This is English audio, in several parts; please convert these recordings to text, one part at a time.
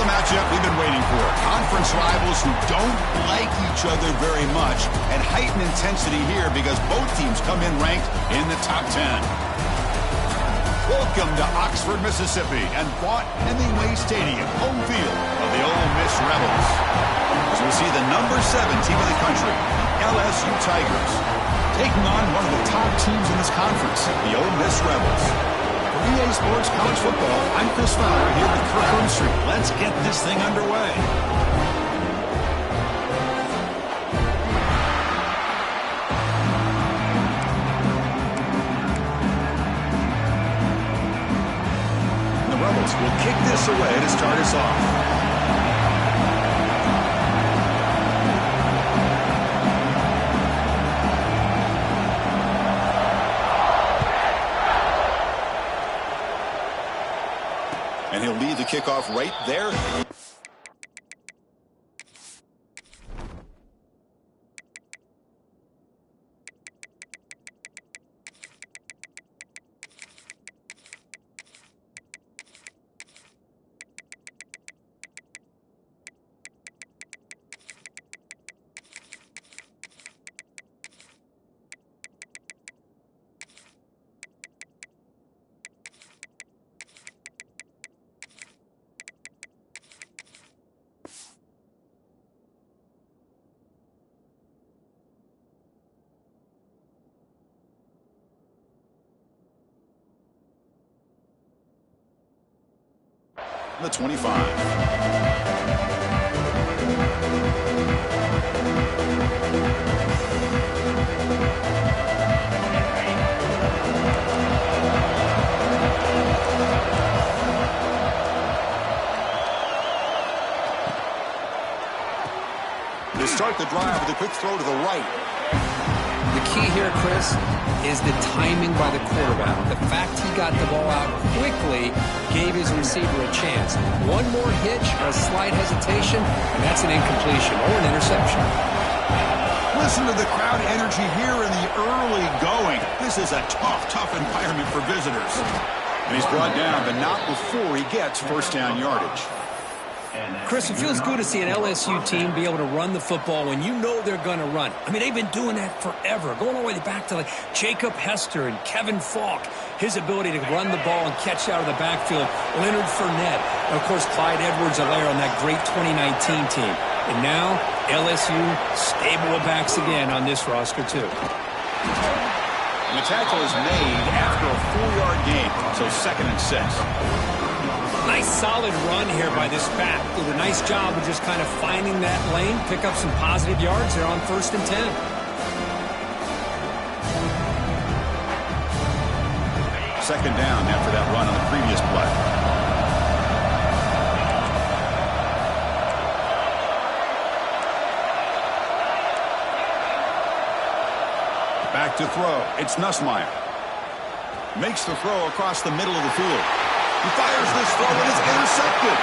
the matchup we've been waiting for. Conference rivals who don't like each other very much, and heightened intensity here because both teams come in ranked in the top 10. Welcome to Oxford, Mississippi, and Vaught-Hemingway Stadium, home field of the Ole Miss Rebels. As we see the number 7 team in the country, LSU Tigers, taking on one of the top teams in this conference, the Ole Miss Rebels. For EA Sports College Football, I'm Chris Fowler here with Kirk Street. Let's get this thing underway. The Rebels will kick this away to start us off. And he'll lead the kickoff right there. The 25. They start the drive with a quick throw to the right. The key here, Chris, is the timing by the quarterback. The fact he got the ball out quickly gave his receiver a chance. One more hitch or a slight hesitation, and that's an incompletion or an interception. Listen to the crowd energy here in the early going. This is a tough environment for visitors. And he's brought down, but not before he gets first down yardage. Chris, it feels good to see an LSU team be able to run the football when you know they're going to run. I mean, they've been doing that forever, going all the way back to like Jacob Hester and Kevin Falk. His ability to run the ball and catch out of the backfield, Leonard Fournette, and of course Clyde Edwards-Helaire on that great 2019 team. And now LSU stable of backs again on this roster too. And the tackle is made after a 4-yard gain, so 2nd and 6. Nice solid run here by this back. Did a nice job of just kind of finding that lane, pick up some positive yards there on 1st and 10. Second down after that run on the previous play. Back to throw. It's Nussmeier. Makes the throw across the middle of the field. He fires this throw and it's intercepted.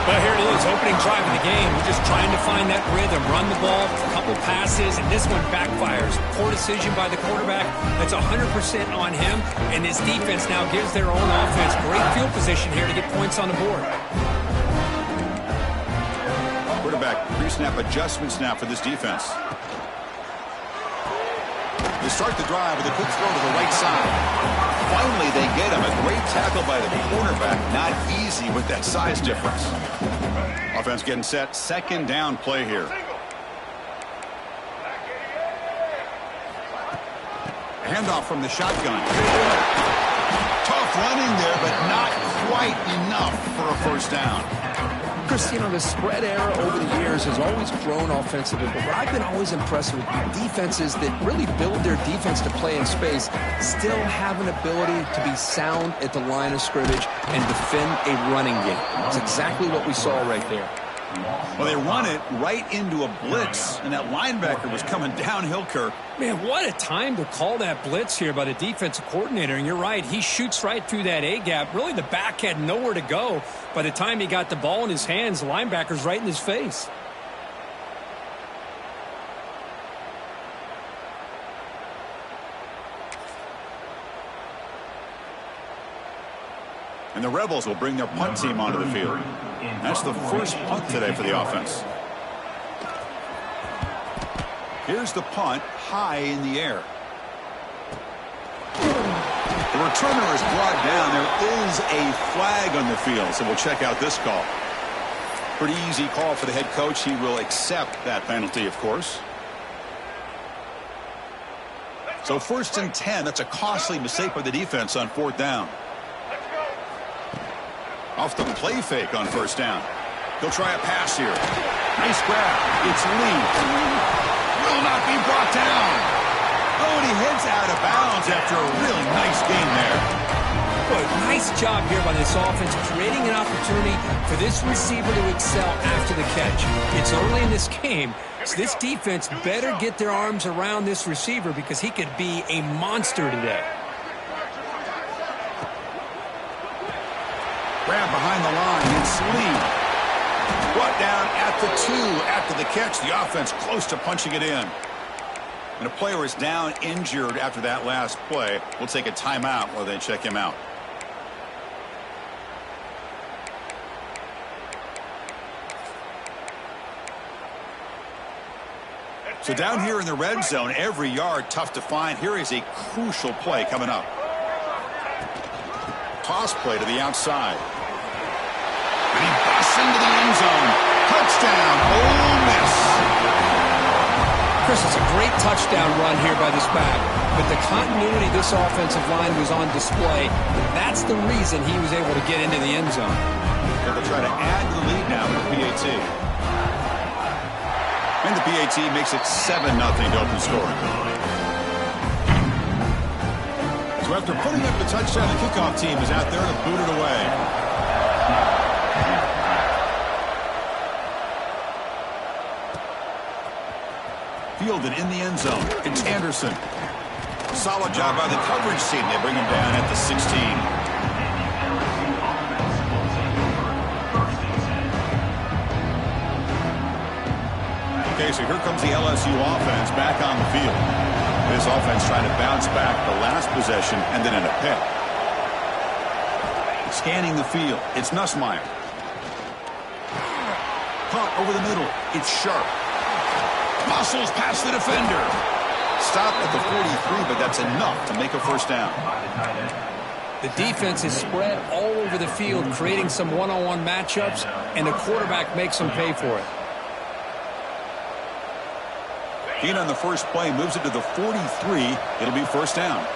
Well, here it is, opening drive of the game. We're just trying to find that rhythm, run the ball, a couple passes, and this one backfires. Poor decision by the quarterback. That's 100% on him, and this defense now gives their own offense great field position here to get points on the board. Quarterback pre-snap adjustments now for this defense. They start the drive with a quick throw to the right side. Finally, they get him. A great tackle by the cornerback. Not easy with that size difference. Offense getting set. 2nd down play here. Handoff from the shotgun. Tough running there, but not quite enough for a first down. Chris, you know, the spread era over the years has always grown offensively, but what I've been always impressed with defenses that really build their defense to play in space still have an ability to be sound at the line of scrimmage and defend a running game. That's exactly what we saw right there. Well, they run it right into a blitz, and that linebacker was coming downhill, Kirk. Man, what a time to call that blitz here by the defensive coordinator. And you're right, he shoots right through that A-gap. Really, the back had nowhere to go. By the time he got the ball in his hands, the linebacker's right in his face. And the Rebels will bring their punt team onto the field. That's the first punt today for the offense. Here's the punt, high in the air. The returner is brought down. There is a flag on the field, so we'll check out this call. Pretty easy call for the head coach. He will accept that penalty, of course. So 1st and 10. That's a costly mistake by the defense on 4th down. Off the play fake on 1st down. He'll try a pass here. Nice grab. It's Lee. Will not be brought down. Oh, and he heads out of bounds after a really nice game there. Boy, nice job here by this offense, creating an opportunity for this receiver to excel after the catch. It's early in this game, so this defense better get their arms around this receiver because he could be a monster today. Grab behind the line. It's Lee. Brought down at the 2 after the catch. The offense close to punching it in. And a player is down injured after that last play. We'll take a timeout while they check him out. So down here in the red zone, every yard tough to find. Here is a crucial play coming up. Toss play to the outside. And he busts into the end zone. Touchdown, Ole Miss. Chris, it's a great touchdown run here by this back. But the continuity of this offensive line was on display. That's the reason he was able to get into the end zone. So they'll try to add to the lead now with the PAT. And the PAT makes it 7-0 to open scoring. So after putting up the touchdown, the kickoff team is out there to boot it away. Fielded in the end zone. It's Anderson. Solid job by the coverage team. They bring him down at the 16. Okay, so here comes the LSU offense back on the field. This offense trying to bounce back the last possession and then in a pick. Scanning the field. It's Nussmeier. Caught over the middle. It's Sharp. Muscles past the defender. Stop at the 43, but that's enough to make a 1st down. The defense is spread all over the field, creating some one-on-one matchups, and the quarterback makes them pay for it. Gain on the first play moves it to the 43. It'll be 1st down.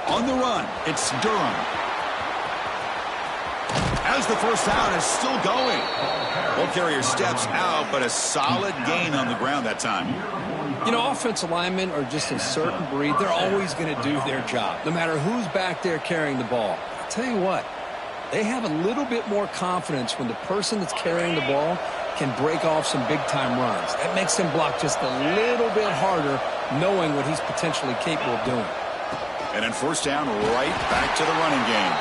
On the run, it's Durham. As the 1st down is still going. Ball carrier steps out, but a solid gain on the ground that time. You know, offensive linemen are just a certain breed. They're always going to do their job, no matter who's back there carrying the ball. I'll tell you what, they have a little bit more confidence when the person that's carrying the ball can break off some big-time runs. That makes them block just a little bit harder, knowing what he's potentially capable of doing. And then 1st down, right back to the running game.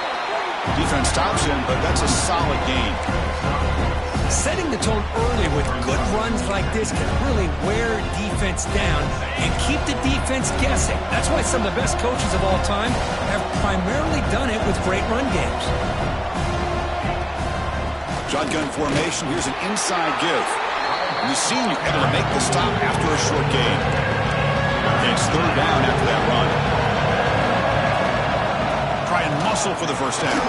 Defense stops him, but that's a solid gain. Setting the tone early with good runs like this can really wear defense down and keep the defense guessing. That's why some of the best coaches of all time have primarily done it with great run games. Shotgun formation. Here's an inside give. And the senior able to make the stop after a short gain. And it's 3rd down after that run. Try and muscle for the 1st down.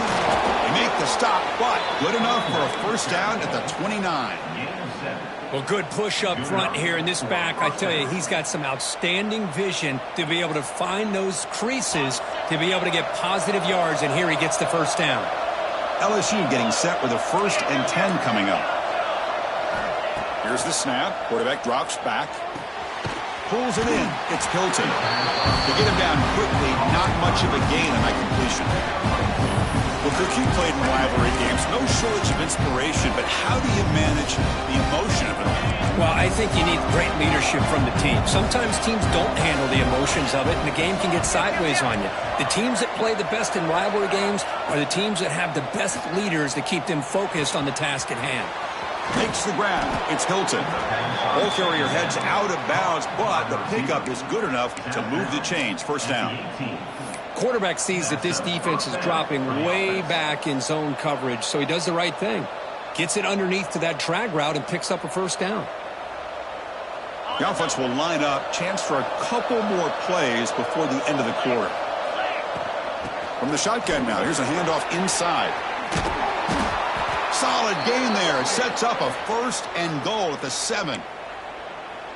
They make the stop, but good enough for a 1st down at the 29. Well, good push up front here in this back. I tell you, he's got some outstanding vision to be able to find those creases to be able to get positive yards, and here he gets the 1st down. LSU getting set with a 1st and 10 coming up. Here's the snap. Quarterback drops back. Pulls it in. It's Hilton. They get him down quickly. Not much of a gain on that completion. Well, Cook, you played in rivalry games. No shortage of inspiration, but how do you manage the emotion of it all? Well, I think you need great leadership from the team. Sometimes teams don't handle the emotions of it, and the game can get sideways on you. The teams that play the best in rivalry games are the teams that have the best leaders that keep them focused on the task at hand. Makes the grab. It's Hilton. Ball carrier heads out of bounds, but the pickup is good enough to move the chains. First down. Quarterback sees that this defense is dropping way back in zone coverage, so he does the right thing. Gets it underneath to that drag route and picks up a first down. The offense will line up. Chance for a couple more plays before the end of the quarter. From the shotgun now, here's a handoff inside. Solid gain there. It sets up a 1st and goal at the 7.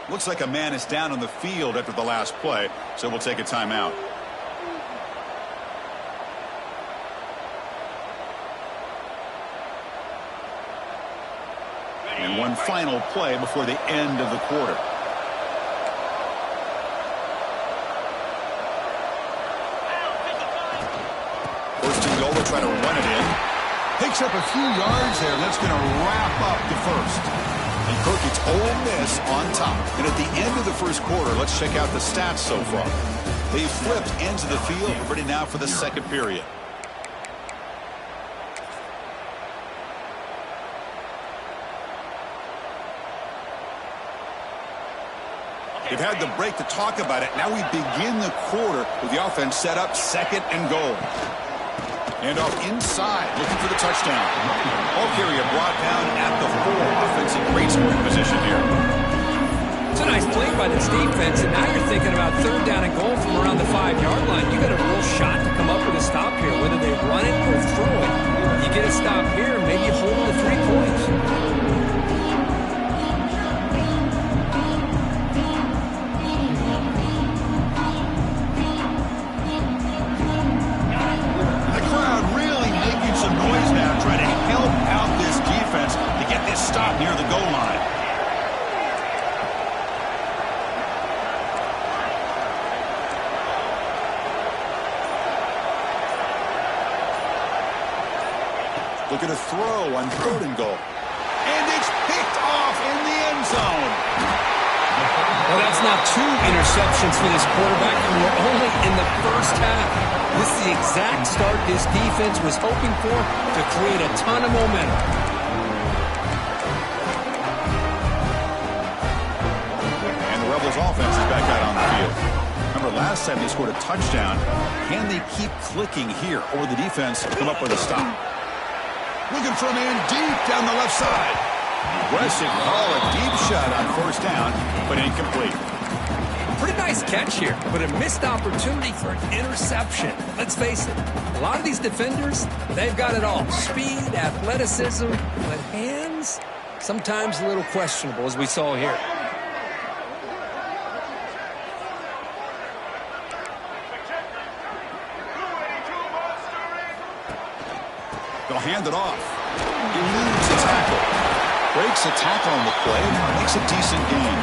Looks like a man is down on the field after the last play, so we'll take a timeout. And one final play before the end of the quarter. First and goal, they'll try to run it in. Picks up a few yards there, and that's going to wrap up the first. And Kirk, it's Ole Miss on top. And at the end of the first quarter, let's check out the stats so far. They've flipped ends of the field, ready now for the second period. They've had the break to talk about it. Now we begin the quarter with the offense set up 2nd and goal. And off inside, looking for the touchdown. Ball carrier brought down at the 4. Offense in great scoring position here. It's a nice play by this defense, and now you're thinking about 3rd down and goal from around the 5-yard line. You got a real shot to come up with a stop here, whether they run it or throw it. You get a stop here, and maybe you hold on to 3 points. Stop near the goal line. Looking to throw on 3rd and goal. And it's picked off in the end zone. Well, that's not 2 interceptions for this quarterback, and we're only in the first half. This is the exact start this defense was hoping for to create a ton of momentum. Offense is back out on the field. Remember, last time they scored a touchdown. Can they keep clicking here, or the defense come up with a stop? Looking for a man deep down the left side. Aggressive call, a deep shot on 1st down, but incomplete. Pretty nice catch here, but a missed opportunity for an interception. Let's face it, a lot of these defenders, they've got it all. Speed, athleticism, but hands, sometimes a little questionable, as we saw here. They'll hand it off. He eludes the tackle. Breaks a tackle on the play. Makes a decent gain.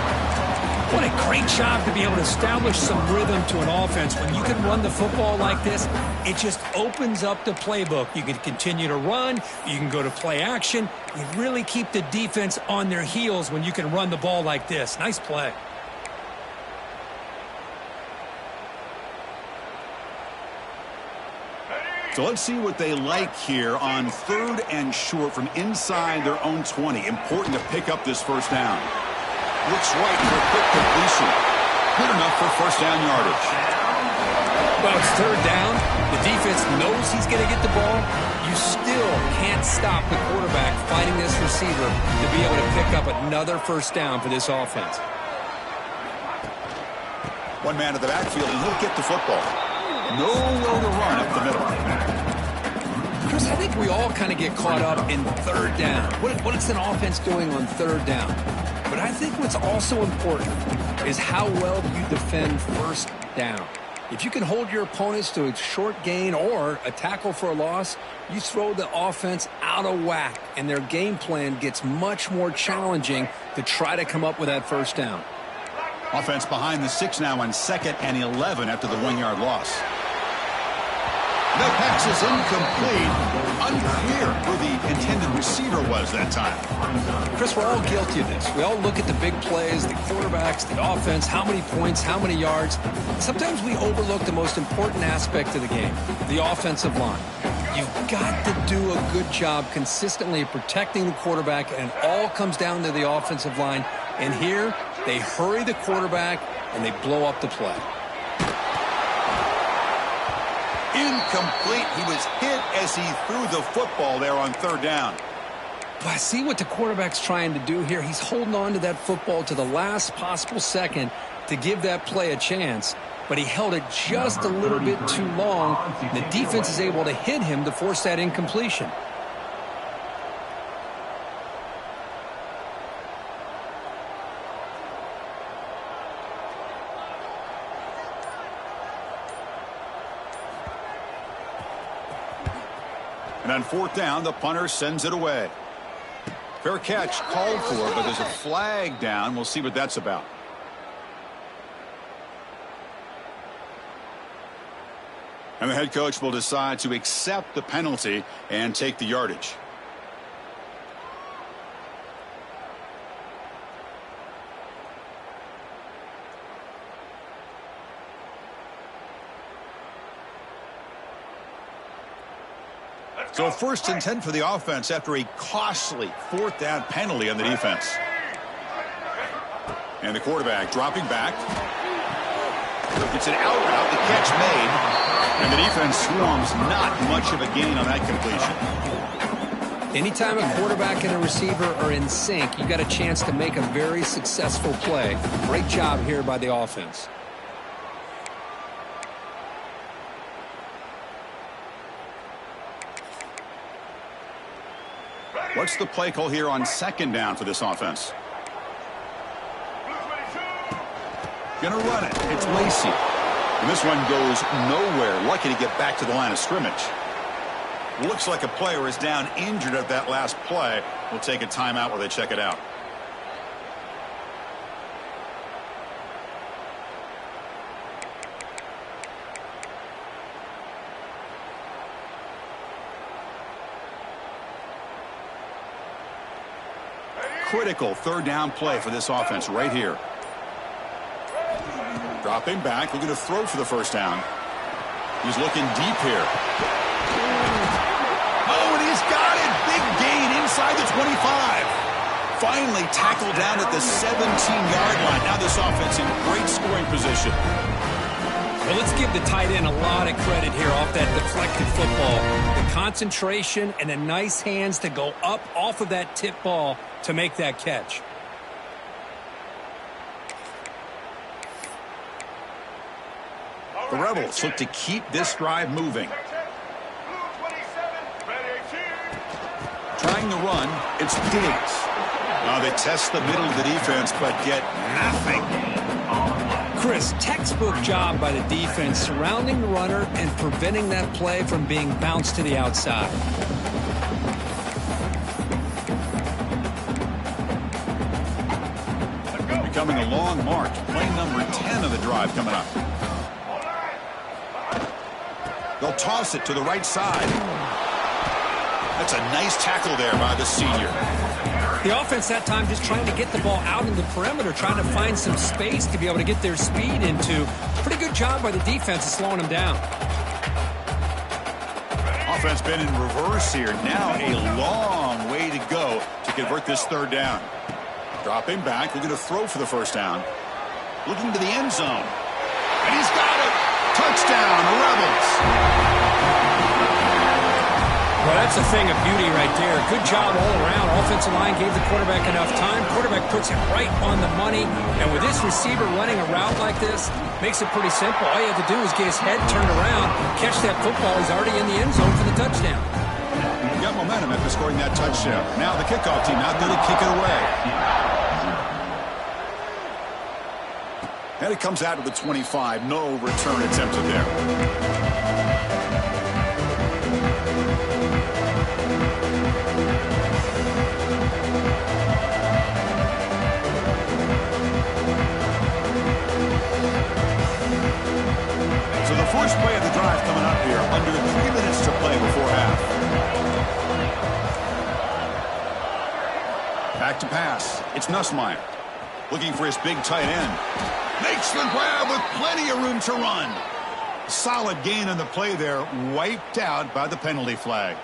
What a great job to be able to establish some rhythm to an offense. When you can run the football like this, it just opens up the playbook. You can continue to run. You can go to play action. You really keep the defense on their heels when you can run the ball like this. Nice play. So let's see what they like here on 3rd and short from inside their own 20. Important to pick up this first down. Looks right for a quick completion. Good enough for 1st down yardage. Well, it's 3rd down. The defense knows he's going to get the ball. You still can't stop the quarterback fighting this receiver to be able to pick up another 1st down for this offense. One man at the backfield, and he'll get the football. Nowhere to run up the middle. Chris, I think we all kind of get caught up in 3rd down. What is an offense doing on 3rd down? But I think what's also important is how well you defend 1st down. If you can hold your opponents to a short gain or a tackle for a loss, you throw the offense out of whack, and their game plan gets much more challenging to try to come up with that 1st down. Offense behind the 6 now on 2nd and 11 after the 1-yard loss. The pass is incomplete. Unclear who the intended receiver was that time. Chris, we're all guilty of this. We all look at the big plays, the quarterbacks, the offense, how many points, how many yards. Sometimes we overlook the most important aspect of the game, the offensive line. You've got to do a good job consistently protecting the quarterback, and it all comes down to the offensive line. And here, they hurry the quarterback, and they blow up the play. Incomplete. He was hit as he threw the football there on third down. But I see what the quarterback's trying to do here. He's holding on to that football to the last possible second to give that play a chance. But he held it just a little bit too long. The defense is able to hit him to force that incompletion. And on fourth down, the punter sends it away. Fair catch called for, but there's a flag down. We'll see what that's about. And the head coach will decide to accept the penalty and take the yardage. So 1st and 10 for the offense after a costly fourth down penalty on the defense. And the quarterback dropping back. It's an out route, the catch made. And the defense swarms, not much of a gain on that completion. Anytime a quarterback and a receiver are in sync, you got a chance to make a very successful play. Great job here by the offense. What's the play call here on 2nd down for this offense? Gonna run it. It's Lacey. And this one goes nowhere. Lucky to get back to the line of scrimmage. Looks like a player is down injured at that last play. We'll take a timeout while they check it out. Critical third down play for this offense right here. Dropping back, looking to throw for the first down. He's looking deep here. Oh, and he's got it. Big gain inside the 25. Finally tackled down at the 17-yard line. Now this offense in great scoring position. Well, let's give the tight end a lot of credit here off that deflected football. The concentration and the nice hands to go up off of that tip ball to make that catch. The Rebels look to keep this drive moving. Trying to run, it's Diggs. They test the middle of the defense, but get nothing. Chris, textbook job by the defense surrounding the runner and preventing that play from being bounced to the outside. Becoming a long march. Play number 10 of the drive coming up. They'll toss it to the right side. That's a nice tackle there by the senior. The offense that time just trying to get the ball out in the perimeter, trying to find some space to be able to get their speed into. Pretty good job by the defense of slowing them down. Offense been in reverse here. Now a long way to go to convert this third down. Dropping back, looking to throw for the first down. Looking to the end zone. And he's got it. Touchdown, Rebels. Well, that's a thing of beauty right there. Good job all around. Offensive line gave the quarterback enough time. Quarterback puts it right on the money. And with this receiver running a route like this, makes it pretty simple. All you have to do is get his head turned around, catch that football. He's already in the end zone for the touchdown. Got momentum after scoring that touchdown. Now the kickoff team out there to kick it away. And it comes out of the 25. No return attempted there. So the first play of the drive coming up here. Under 3 minutes to play before half. Back to pass. It's Nussmeier. Looking for his big tight end. Makes the grab with plenty of room to run. Solid gain on the play there, wiped out by the penalty flag.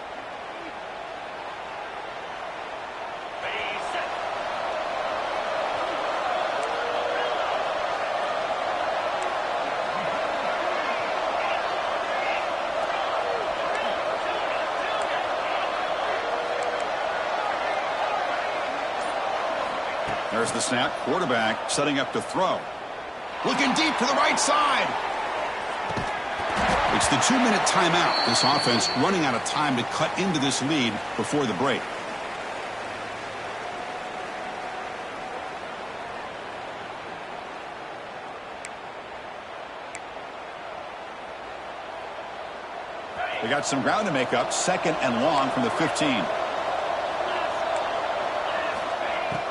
There's the snap. Quarterback setting up to throw. Looking deep to the right side. It's the 2-minute timeout. This offense running out of time to cut into this lead before the break. They got some ground to make up. 2nd and long from the 15.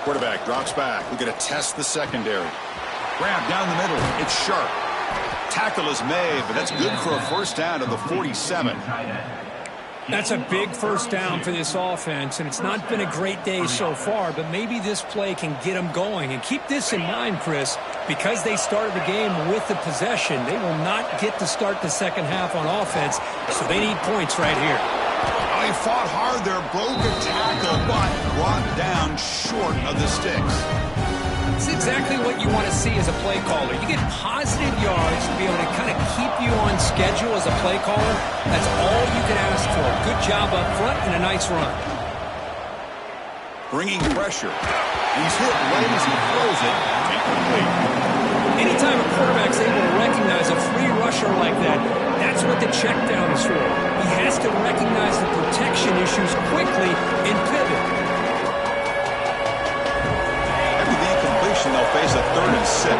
Quarterback drops back. We're going to test the secondary. Grab down the middle. It's sharp. Tackle is made, but that's good for a first down to the 47. That's a big first down for this offense, and it's not been a great day so far, but maybe this play can get them going. And keep this in mind, Chris, because they started the game with the possession, they will not get to start the second half on offense, so they need points right here. He fought hard there, broke a tackle, but brought down short of the sticks. It's exactly what you want to see as a play caller. You get positive yards to be able to kind of keep you on schedule as a play caller. That's all you can ask for. Good job up front and a nice run. Bringing pressure. He's hit right as he throws it. Incomplete. Anytime a quarterback's able to recognize a free rusher like that, that's what the check down is for. He has to recognize the protection issues quickly and pivot. After the incompletion, they'll face a 3rd and 6.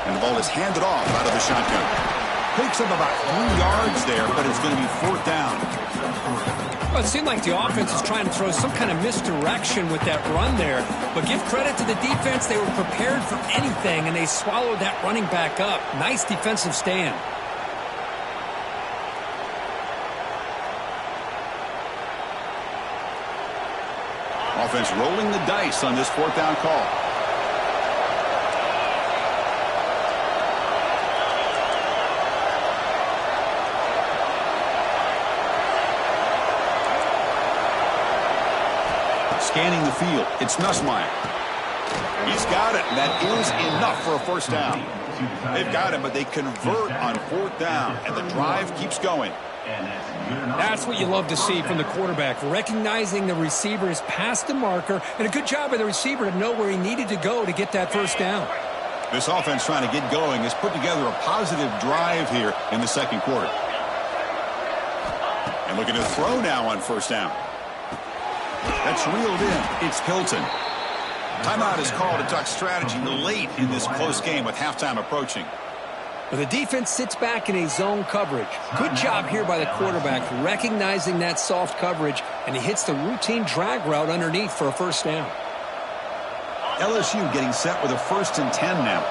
And the ball is handed off out of the shotgun. Picks up about 3 yards there, but it's going to be 4th down. Well, it seemed like the offense is trying to throw some kind of misdirection with that run there. But give credit to the defense. They were prepared for anything, and they swallowed that running back up. Nice defensive stand. Offense rolling the dice on this 4th down call. Scanning the field. It's Nussmeier. He's got it. That is enough for a first down. They've got him, but they convert on 4th down, and the drive keeps going. That's what you love to see from the quarterback, recognizing the receiver is past the marker, and a good job by the receiver to know where he needed to go to get that first down. This offense trying to get going has put together a positive drive here in the 2nd quarter. And looking to throw now on first down. That's reeled in. It's Hilton. Timeout is called to talk strategy late in this close game with halftime approaching. Well, the defense sits back in a zone coverage. Good job here by the quarterback, recognizing that soft coverage, and he hits the routine drag route underneath for a first down. LSU getting set with a 1st and 10 now.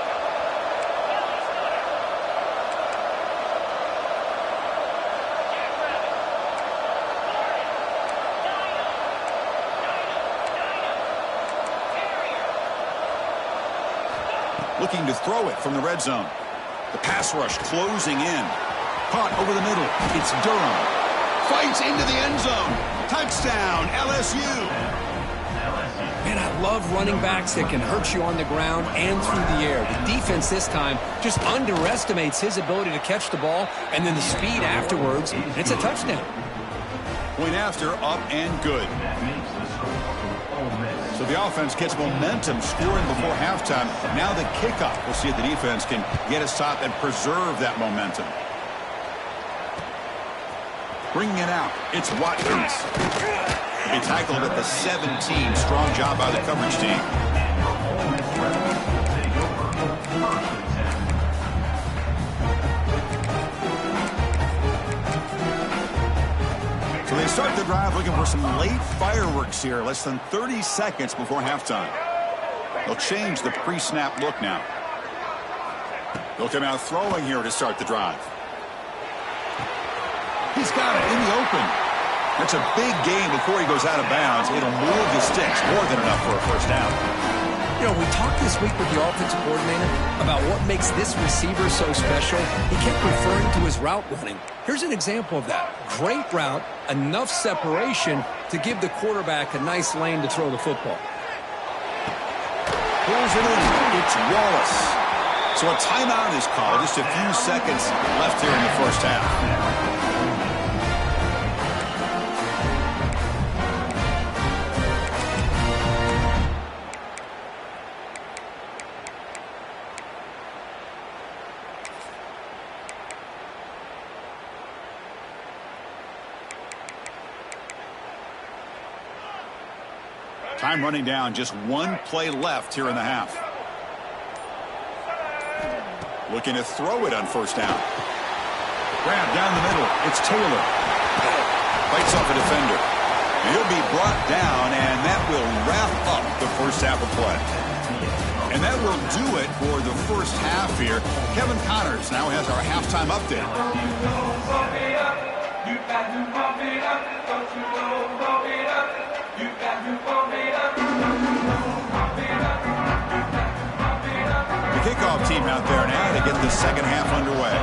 Looking to throw it from the red zone. The pass rush closing in. Caught over the middle. It's Durham. Fights into the end zone. Touchdown, LSU. Man, I love running backs that can hurt you on the ground and through the air. The defense this time just underestimates his ability to catch the ball, and then the speed afterwards. It's a touchdown. Point after, up and good. So the offense gets momentum scoring before halftime. Now the kickoff. We'll see if the defense can get a stop and preserve that momentum. Bringing it out. It's Watkins. He tackled at the 17. Strong job by the coverage team. So they start the drive looking for some late fireworks here. Less than 30 seconds before halftime. They'll change the pre-snap look now. They'll come out throwing here to start the drive. He's got it in the open. That's a big gain before he goes out of bounds. It'll move the sticks. More than enough for a first down. You know, we talked this week with the offensive coordinator about what makes this receiver so special. He kept referring to his route running. Here's an example of that. Great route, enough separation to give the quarterback a nice lane to throw the football. Pulls it in. It's Wallace. So a timeout is called. Just a few seconds left here in the first half. Time running down, just one play left here in the half. Looking to throw it on first down. Grab down the middle. It's Taylor. Fights off a defender. And he'll be brought down, and that will wrap up the first half of play. And that will do it for the first half here. Kevin Connors now has our halftime update. The kickoff team out there now to get the second half underway.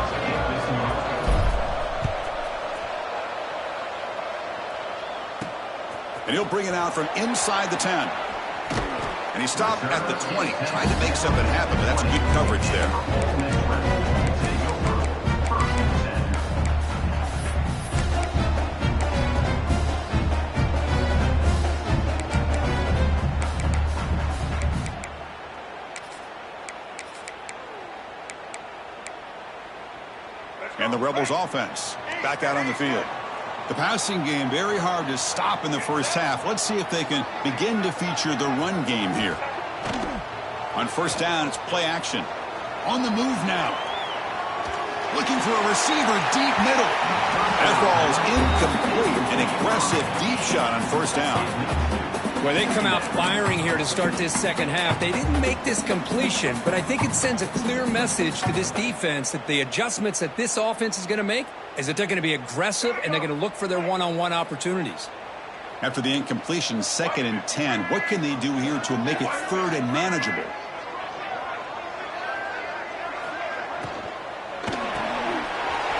And he'll bring it out from inside the 10. And he stopped at the 20, trying to make something happen, but that's good coverage there. And the Rebels offense back out on the field. The passing game very hard to stop in the first half. Let's see if they can begin to feature the run game here. On first down, it's play action. On the move now. Looking for a receiver deep middle. That ball's incomplete. An aggressive deep shot on first down. Well, they come out firing here to start this second half. They didn't make this completion, but I think it sends a clear message to this defense that the adjustments that this offense is going to make is that they're going to be aggressive and they're going to look for their one-on-one opportunities. After the incompletion, 2nd and 10, what can they do here to make it 3rd and manageable?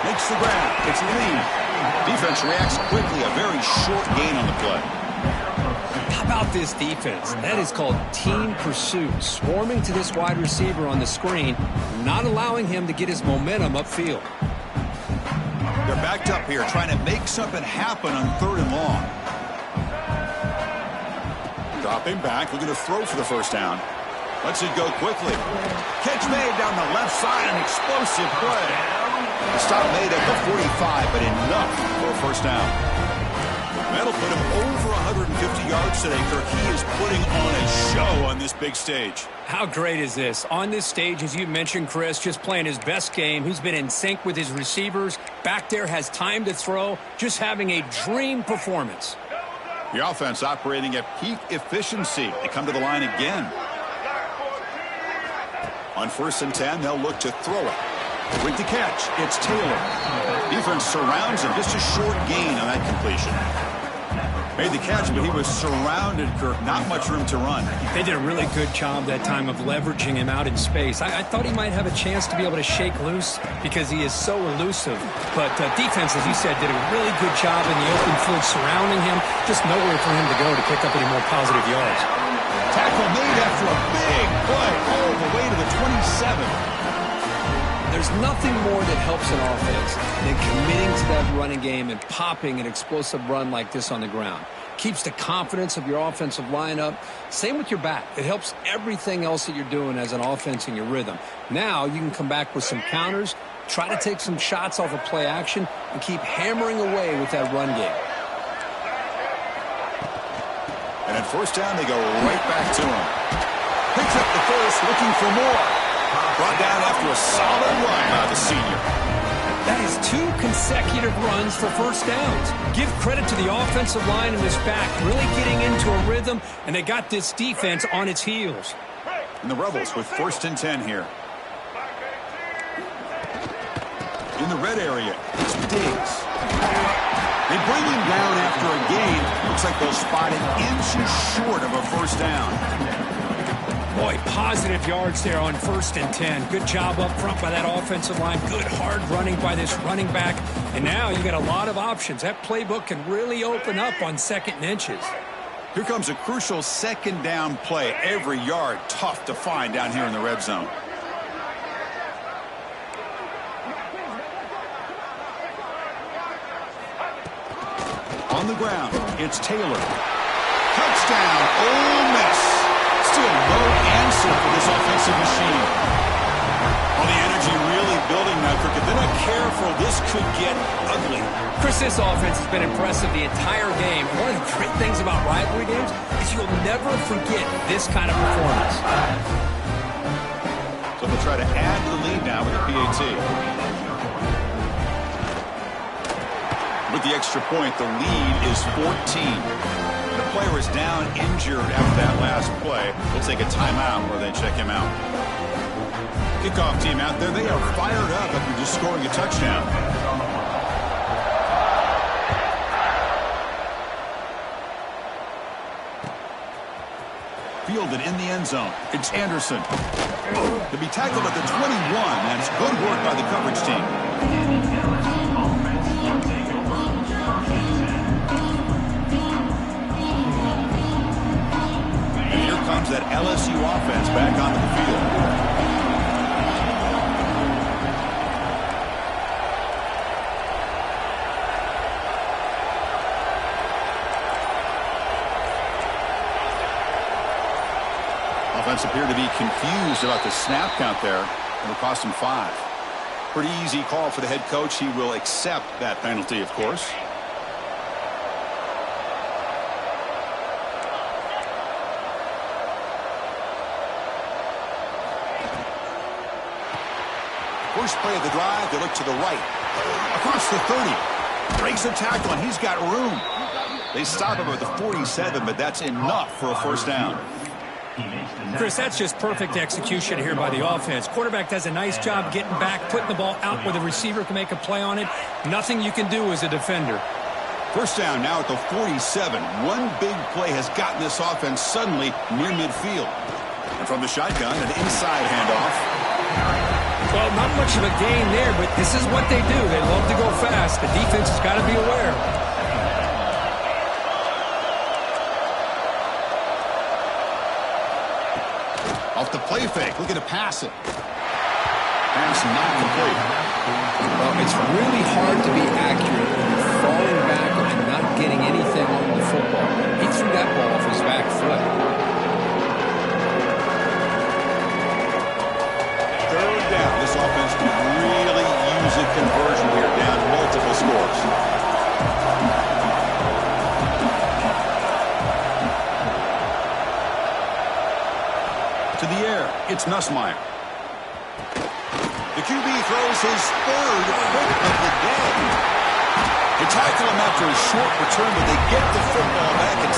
Makes the grab. It's Lee. Defense reacts quickly. A very short gain on the play. How about this defense? That is called team pursuit. Swarming to this wide receiver on the screen, not allowing him to get his momentum upfield. They're backed up here, trying to make something happen on 3rd and long. Dropping back, looking to throw for the first down. Lets it go quickly. Catch made down the left side, an explosive play. The stop made at the 45, but enough for a first down. That'll put him over 150 yards today, Kirk. He is putting on a show on this big stage. How great is this? On this stage, as you mentioned, Chris, just playing his best game. He's been in sync with his receivers. Back there, has time to throw. Just having a dream performance. The offense operating at peak efficiency. They come to the line again. On 1st and 10, they'll look to throw it. With the catch, it's Taylor. Defense surrounds him. Just a short gain on that completion. Made the catch, but he was surrounded, Kirk. Not much room to run. They did a really good job that time of leveraging him out in space. I thought he might have a chance to be able to shake loose because he is so elusive. But defense, as you said, did a really good job in the open field surrounding him. Just nowhere for him to go to pick up any more positive yards. Tackle made after a big play all the way to the 27. There's nothing more that helps an offense than committing to that running game and popping an explosive run like this on the ground. Keeps the confidence of your offensive lineup. Same with your back. It helps everything else that you're doing as an offense in your rhythm. Now you can come back with some counters, try to take some shots off of play action, and keep hammering away with that run game. And at first down, they go right back to him. Picks up the first, looking for more. Brought down after a solid run by the senior. That is 2 consecutive runs for first downs. Give credit to the offensive line and this back, really getting into a rhythm, and they got this defense on its heels. And the Rebels with 1st and 10 here. In the red area, it's Diggs. They bring him down after a gain. Looks like they'll spot it inches short of a first down. Boy, positive yards there on 1st and 10. Good job up front by that offensive line. Good hard running by this running back. And now you got a lot of options. That playbook can really open up on 2nd and inches. Here comes a crucial 2nd down play. Every yard tough to find down here in the red zone. On the ground, it's Taylor. Touchdown, Ole Miss. Still no answer for this offensive machine. Well, the energy really building now, Kirk. If they're not careful, this could get ugly. Chris, this offense has been impressive the entire game. One of the great things about rivalry games is you'll never forget this kind of performance. So they'll try to add to the lead now with the PAT. With the extra point, the lead is 14. The player is down injured after that last play. We'll take a timeout where they check him out. Kickoff team out there. They are fired up after just scoring a touchdown. Fielded in the end zone. It's Anderson. To be tackled at the 21. That's good work by the coverage team. Comes that LSU offense back onto the field. Offense appeared to be confused about the snap count there. It'll cost him 5. Pretty easy call for the head coach. He will accept that penalty, of course. First play of the drive, they look to the right. Across the 30. Breaks a tackle, and he's got room. They stop him at the 47, but that's enough for a first down. Chris, that's just perfect execution here by the offense. Quarterback does a nice job getting back, putting the ball out where the receiver can make a play on it. Nothing you can do as a defender. First down now at the 47. One big play has gotten this offense suddenly near midfield. And from the shotgun, an inside handoff. Well, not much of a gain there, but this is what they do. They love to go fast. The defense has got to be aware. Off the play fake, looking to pass it. Pass not complete. Well, it's really hard to be accurate when you're falling back and not getting anything on the football. He threw that ball off his back foot. This offense could really use a conversion here, down multiple scores. To the air, it's Nussmeier. The QB throws his 3rd pick of the day. They tackle him after a short return, but they get the football back and